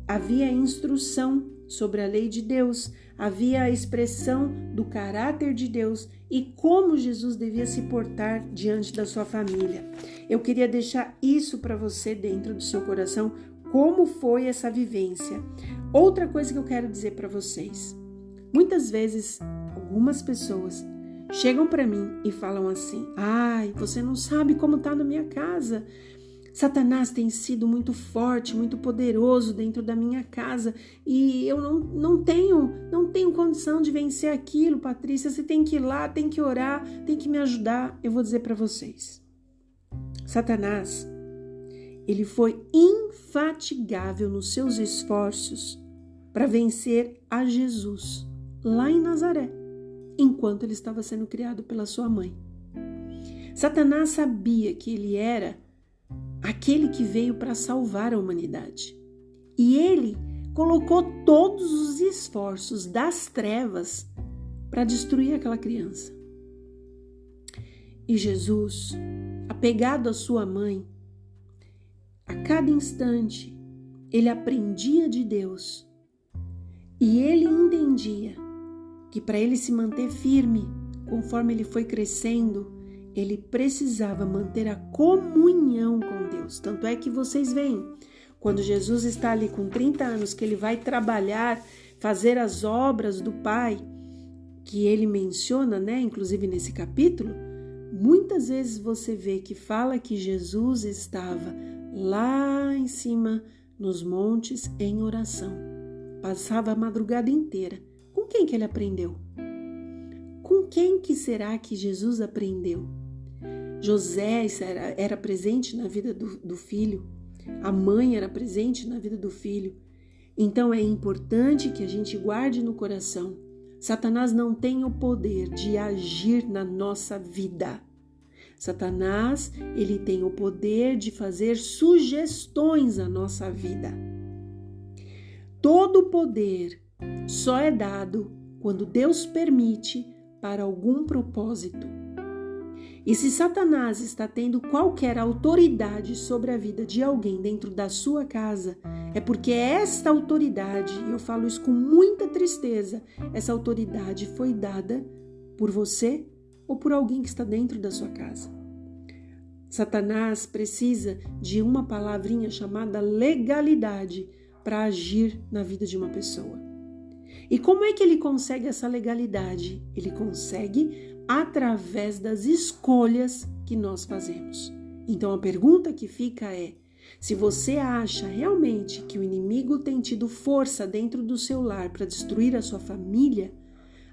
havia instrução sobre a lei de Deus, havia a expressão do caráter de Deus e como Jesus devia se portar diante da sua família. Eu queria deixar isso para você dentro do seu coração, como foi essa vivência. Outra coisa que eu quero dizer para vocês, muitas vezes algumas pessoas chegam para mim e falam assim, você não sabe como está na minha casa, Satanás tem sido muito forte, muito poderoso dentro da minha casa e eu não tenho condição de vencer aquilo, Patrícia. Você tem que ir lá, tem que orar, tem que me ajudar. Eu vou dizer para vocês. Satanás, ele foi infatigável nos seus esforços para vencer a Jesus lá em Nazaré, enquanto ele estava sendo criado pela sua mãe. Satanás sabia que ele era aquele que veio para salvar a humanidade. E ele colocou todos os esforços das trevas para destruir aquela criança. E Jesus, apegado à sua mãe, a cada instante ele aprendia de Deus e ele entendia que para ele se manter firme, conforme ele foi crescendo, ele precisava manter a comunhão com Deus. Tanto é que vocês veem, quando Jesus está ali com 30 anos, que ele vai trabalhar, fazer as obras do Pai, que ele menciona, inclusive nesse capítulo, muitas vezes você vê que fala que Jesus estava lá em cima, nos montes, em oração. Passava a madrugada inteira. Com quem que ele aprendeu? Com quem que será que Jesus aprendeu? José era presente na vida do filho, a mãe era presente na vida do filho. Então é importante que a gente guarde no coração, Satanás não tem o poder de agir na nossa vida. Satanás, ele tem o poder de fazer sugestões à nossa vida. Todo poder só é dado quando Deus permite para algum propósito. E se Satanás está tendo qualquer autoridade sobre a vida de alguém dentro da sua casa, é porque esta autoridade, e eu falo isso com muita tristeza, essa autoridade foi dada por você ou por alguém que está dentro da sua casa. Satanás precisa de uma palavrinha chamada legalidade para agir na vida de uma pessoa. E como é que ele consegue essa legalidade? Ele consegue através das escolhas que nós fazemos. Então a pergunta que fica é: se você acha realmente que o inimigo tem tido força dentro do seu lar para destruir a sua família,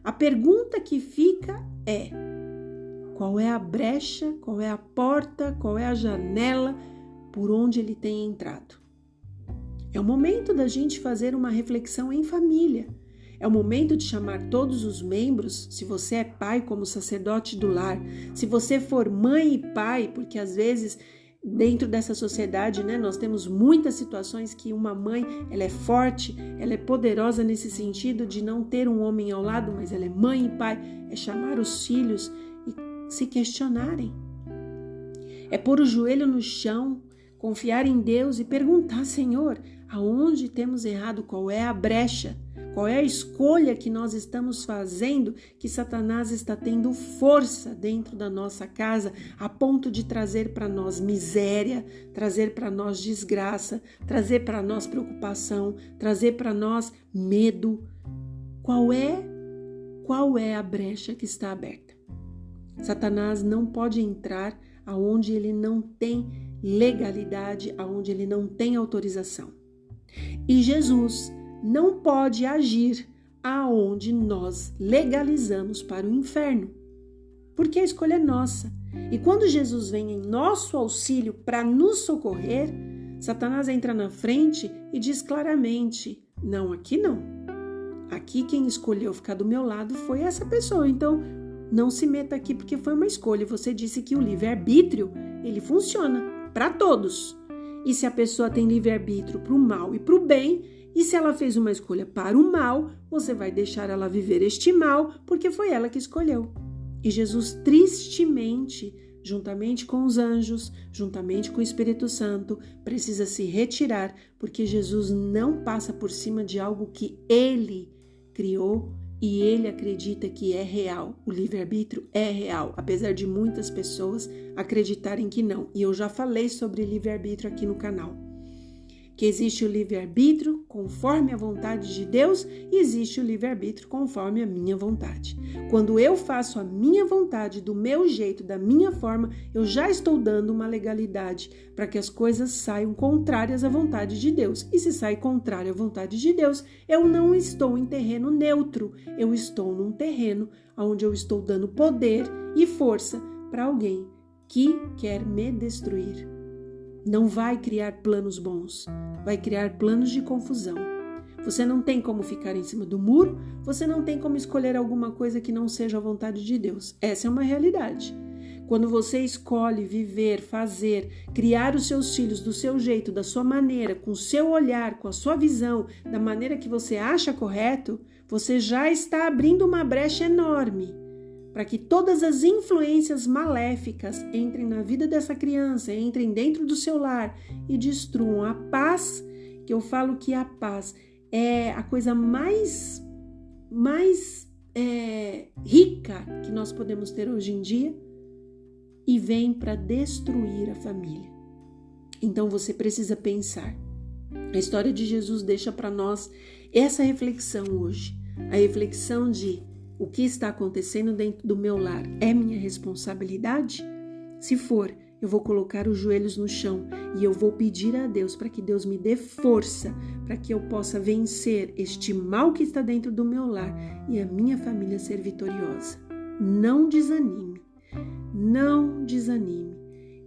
a pergunta que fica é: qual é a brecha, qual é a porta, qual é a janela por onde ele tem entrado? É o momento da gente fazer uma reflexão em família. É o momento de chamar todos os membros, se você é pai como sacerdote do lar, se você for mãe e pai, porque às vezes dentro dessa sociedade, nós temos muitas situações que uma mãe, ela é forte, ela é poderosa nesse sentido de não ter um homem ao lado, mas ela é mãe e pai, é chamar os filhos e se questionarem. É pôr o joelho no chão, confiar em Deus e perguntar: Senhor, aonde temos errado? Qual é a brecha? Qual é a escolha que nós estamos fazendo que Satanás está tendo força dentro da nossa casa a ponto de trazer para nós miséria, trazer para nós desgraça, trazer para nós preocupação, trazer para nós medo? Qual é a brecha que está aberta? Satanás não pode entrar aonde ele não tem legalidade, aonde ele não tem autorização. E Jesus não pode agir aonde nós legalizamos para o inferno, porque a escolha é nossa. E quando Jesus vem em nosso auxílio para nos socorrer, Satanás entra na frente e diz claramente: não, aqui não. Aqui quem escolheu ficar do meu lado foi essa pessoa, então não se meta aqui porque foi uma escolha. Você disse que o livre-arbítrio, ele funciona para todos. E se a pessoa tem livre-arbítrio para o mal e para o bem, e se ela fez uma escolha para o mal, você vai deixar ela viver este mal porque foi ela que escolheu. E Jesus tristemente, juntamente com os anjos, juntamente com o Espírito Santo, precisa se retirar porque Jesus não passa por cima de algo que ele criou e ele acredita que é real. O livre-arbítrio é real, apesar de muitas pessoas acreditarem que não. E eu já falei sobre livre-arbítrio aqui no canal. Que existe o livre-arbítrio conforme a vontade de Deus e existe o livre-arbítrio conforme a minha vontade. Quando eu faço a minha vontade, do meu jeito, da minha forma, eu já estou dando uma legalidade para que as coisas saiam contrárias à vontade de Deus. E se sai contrário à vontade de Deus, eu não estou em terreno neutro, eu estou num terreno onde eu estou dando poder e força para alguém que quer me destruir. Não vai criar planos bons, vai criar planos de confusão. Você não tem como ficar em cima do muro, você não tem como escolher alguma coisa que não seja a vontade de Deus. Essa é uma realidade. Quando você escolhe viver, fazer, criar os seus filhos do seu jeito, da sua maneira, com o seu olhar, com a sua visão, da maneira que você acha correto, você já está abrindo uma brecha enorme para que todas as influências maléficas entrem na vida dessa criança, entrem dentro do seu lar e destruam a paz, que eu falo que a paz é a coisa mais rica que nós podemos ter hoje em dia, e vem para destruir a família. Então você precisa pensar. A história de Jesus deixa para nós essa reflexão hoje, a reflexão de: o que está acontecendo dentro do meu lar é minha responsabilidade? Se for, eu vou colocar os joelhos no chão e eu vou pedir a Deus para que Deus me dê força para que eu possa vencer este mal que está dentro do meu lar e a minha família ser vitoriosa. Não desanime, não desanime.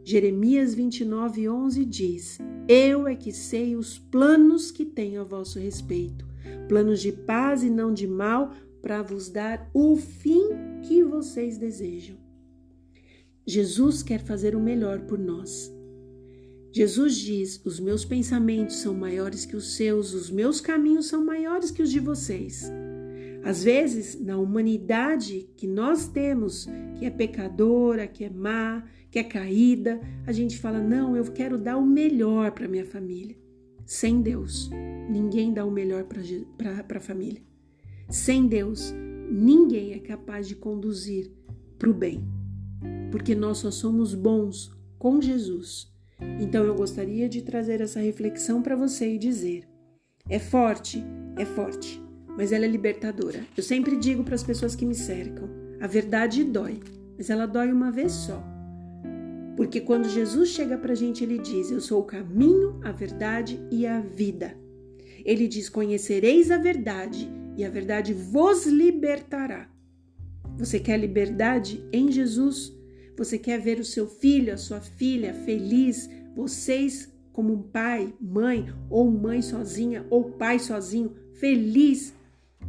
Jeremias 29:11 diz: eu é que sei os planos que tenho a vosso respeito, planos de paz e não de mal, para vos dar o fim que vocês desejam. Jesus quer fazer o melhor por nós. Jesus diz: os meus pensamentos são maiores que os seus, os meus caminhos são maiores que os de vocês. Às vezes, na humanidade que nós temos, que é pecadora, que é má, que é caída, a gente fala: não, eu quero dar o melhor para minha família. Sem Deus, ninguém dá o melhor para a família. Sem Deus, ninguém é capaz de conduzir para o bem, porque nós só somos bons com Jesus. Então eu gostaria de trazer essa reflexão para você e dizer: é forte, mas ela é libertadora. Eu sempre digo para as pessoas que me cercam: a verdade dói, mas ela dói uma vez só. Porque quando Jesus chega para a gente, ele diz: eu sou o caminho, a verdade e a vida. Ele diz: conhecereis a verdade e a verdade vos libertará. Você quer liberdade em Jesus? Você quer ver o seu filho, a sua filha feliz? Vocês, como pai, mãe, ou mãe sozinha, ou pai sozinho, feliz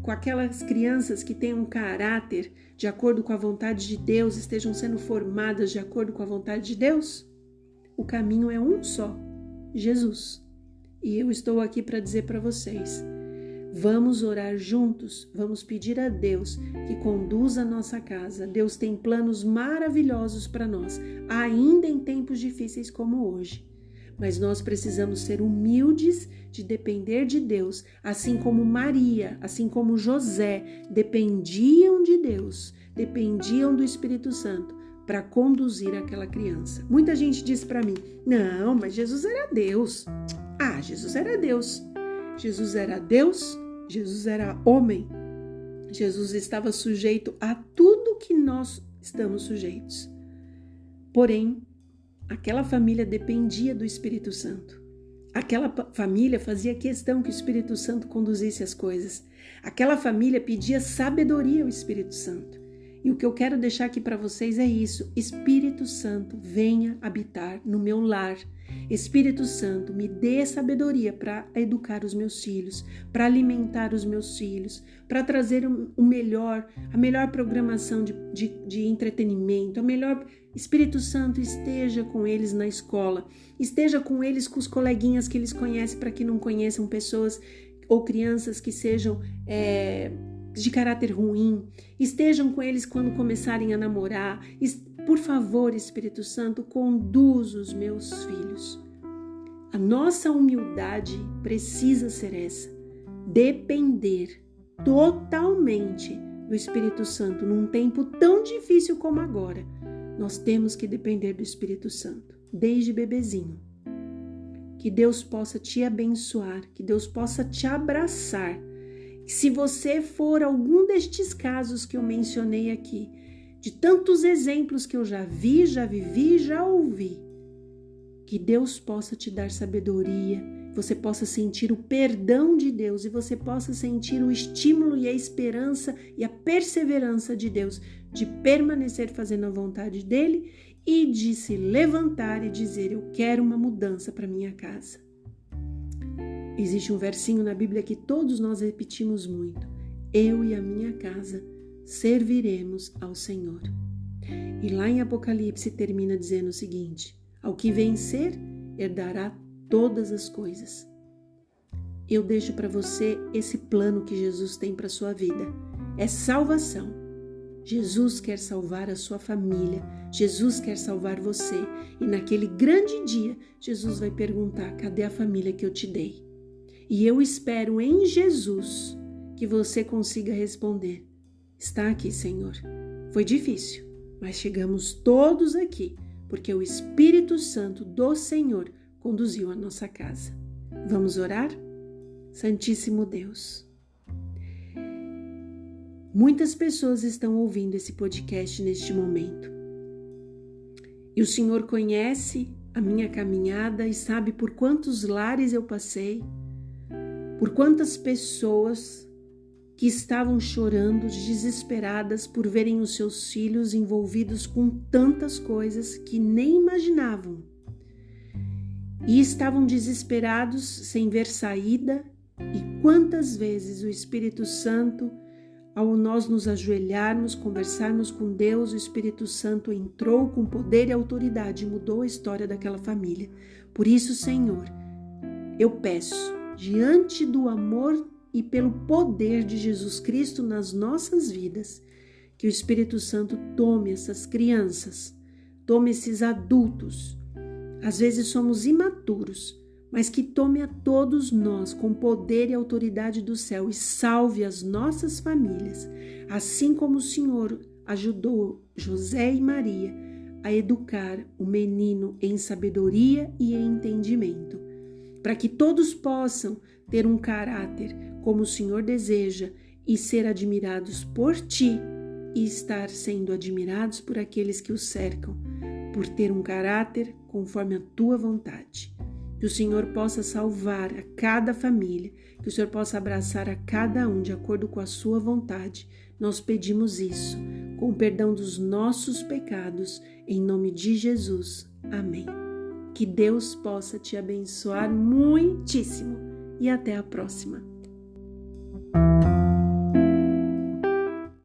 com aquelas crianças que têm um caráter de acordo com a vontade de Deus, estejam sendo formadas de acordo com a vontade de Deus? O caminho é um só, Jesus. E eu estou aqui para dizer para vocês, vamos orar juntos, vamos pedir a Deus que conduza a nossa casa. Deus tem planos maravilhosos para nós, ainda em tempos difíceis como hoje. Mas nós precisamos ser humildes de depender de Deus, assim como Maria, assim como José, dependiam de Deus, dependiam do Espírito Santo para conduzir aquela criança. Muita gente diz para mim, não, mas Jesus era Deus. Ah, Jesus era Deus. Jesus era Deus, Jesus era homem. Jesus estava sujeito a tudo que nós estamos sujeitos. Porém, aquela família dependia do Espírito Santo. Aquela família fazia questão que o Espírito Santo conduzisse as coisas. Aquela família pedia sabedoria ao Espírito Santo. E o que eu quero deixar aqui para vocês é isso. Espírito Santo, venha habitar no meu lar. Espírito Santo, me dê sabedoria para educar os meus filhos, para alimentar os meus filhos, para trazer a melhor programação de entretenimento, a melhor. Espírito Santo, esteja com eles na escola, esteja com eles, com os coleguinhas que eles conhecem, para que não conheçam pessoas ou crianças que sejam de caráter ruim, estejam com eles quando começarem a namorar. Por favor, Espírito Santo, conduz os meus filhos. A nossa humildade precisa ser essa, depender totalmente do Espírito Santo num tempo tão difícil como agora. Nós temos que depender do Espírito Santo, desde bebezinho. Que Deus possa te abençoar, que Deus possa te abraçar. Se você for algum destes casos que eu mencionei aqui, de tantos exemplos que eu já vi, já vivi, já ouvi, que Deus possa te dar sabedoria, você possa sentir o perdão de Deus e você possa sentir o estímulo e a esperança e a perseverança de Deus de permanecer fazendo a vontade dele e de se levantar e dizer: eu quero uma mudança para minha casa. Existe um versinho na Bíblia que todos nós repetimos muito: eu e a minha casa serviremos ao Senhor. E lá em Apocalipse termina dizendo o seguinte: ao que vencer, herdará todas as coisas. Eu deixo para você esse plano que Jesus tem para a sua vida. É salvação. Jesus quer salvar a sua família. Jesus quer salvar você. E naquele grande dia, Jesus vai perguntar: cadê a família que eu te dei? E eu espero em Jesus que você consiga responder: está aqui, Senhor. Foi difícil, mas chegamos todos aqui, porque o Espírito Santo do Senhor conduziu a nossa casa. Vamos orar? Santíssimo Deus, muitas pessoas estão ouvindo esse podcast neste momento. E o Senhor conhece a minha caminhada e sabe por quantos lares eu passei, por quantas pessoas que estavam chorando, desesperadas por verem os seus filhos envolvidos com tantas coisas que nem imaginavam. E estavam desesperados, sem ver saída. E quantas vezes o Espírito Santo, ao nós nos ajoelharmos, conversarmos com Deus, o Espírito Santo entrou com poder e autoridade e mudou a história daquela família. Por isso, Senhor, eu peço, diante do amor e pelo poder de Jesus Cristo nas nossas vidas, que o Espírito Santo tome essas crianças, tome esses adultos. Às vezes somos imaturos, mas que tome a todos nós com poder e autoridade do céu e salve as nossas famílias, assim como o Senhor ajudou José e Maria a educar o menino em sabedoria e em entendimento, para que todos possam ter um caráter como o Senhor deseja e ser admirados por Ti e estar sendo admirados por aqueles que o cercam, por ter um caráter conforme a tua vontade. Que o Senhor possa salvar a cada família, que o Senhor possa abraçar a cada um de acordo com a sua vontade. Nós pedimos isso, com o perdão dos nossos pecados, em nome de Jesus. Amém. Que Deus possa te abençoar muitíssimo e até a próxima.